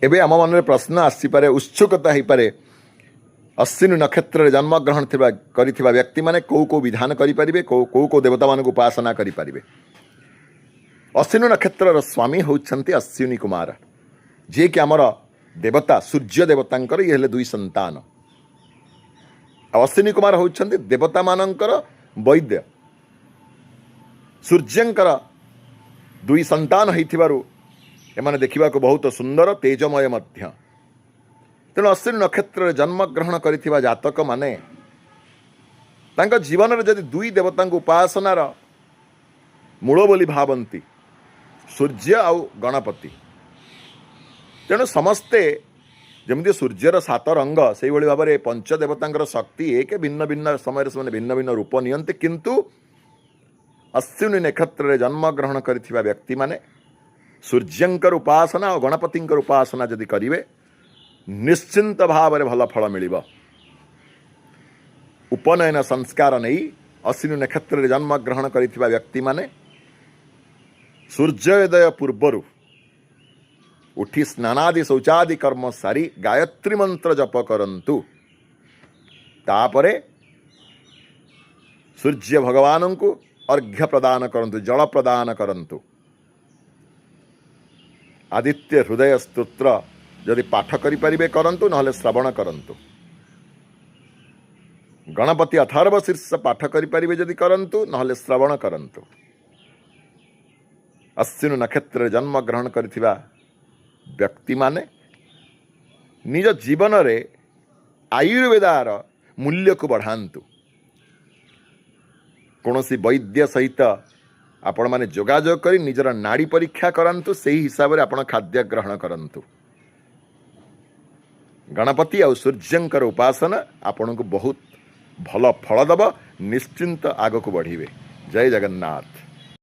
एबे आम मन प्रश्न आसीपे उत्सुकता हो पारे अश्विनी नक्षत्र जन्मग्रहण करिथिबा व्यक्ति माने कौ विधान करें कौ देवता मान उपासना करें। अश्विनी नक्षत्र स्वामी होउछंती अश्विनी कुमार जे कि आमर देवता सूर्य देवतांकर ये हेले दुई संतान। अश्विनी कुमार होउछंती देवता मानंकर वैद्य सूर्यंकर दुई संतान होइथिबारु एमाने देखिबा को बहुत सुंदर तेजमय मध्य। तेणु अश्विनी नक्षत्र जन्मग्रहण करिथिबा जातक माने तांका जीवन रे जदि दुई देवता उपासनार मूल बोली भावंती सूर्य आउ गणपति। तेणु समस्ते जमती सूर्यर सात रंग से भाव में पंचदेवता शक्ति एक भिन्न भिन्न समय से भिन्न भिन्न रूप नियंती किंतु अश्विनी नक्षत्र जन्मग्रहण करिथिबा व्यक्ति माने सूर्यंकर उपासना और गणपतिंकर उपासना जदि करिवे निश्चिंत भाव में भल फल मिलिबो। उपनयन संस्कार नहीं अश्विनी नक्षत्र जन्मग्रहण करिथिबा व्यक्ति माने सूर्योदय पूर्वरु उठी स्नानादि शौचादि कर्म सारी गायत्री मंत्र जप करंतु तापरे सूर्य भगवान को अर्घ्य प्रदान करंतु जल प्रदान करंतु। आदित्य हृदय स्तोत्र यदि पाठ करें करंतु नहले श्रवण करंतु। गणपति अथर्व शीर्ष पाठ करें यदि करंतु नहले श्रवण करंतु। अश्विनी नक्षत्र जन्म ग्रहण करिथिबा व्यक्ति माने निज जीवन रे आयुर्वेदार मूल्य को बढ़ांतु। कौनसी वैद्य सहित आपण माने जोगाजोग करी निजर नाड़ी परीक्षा करंतु सही हिसाब रे आपण खाद्य ग्रहण करंतु। गणपति और सूर्यंकर उपासना आपण को बहुत भल फल दब निश्चिंत आग को बढ़िबे। जय जगन्नाथ।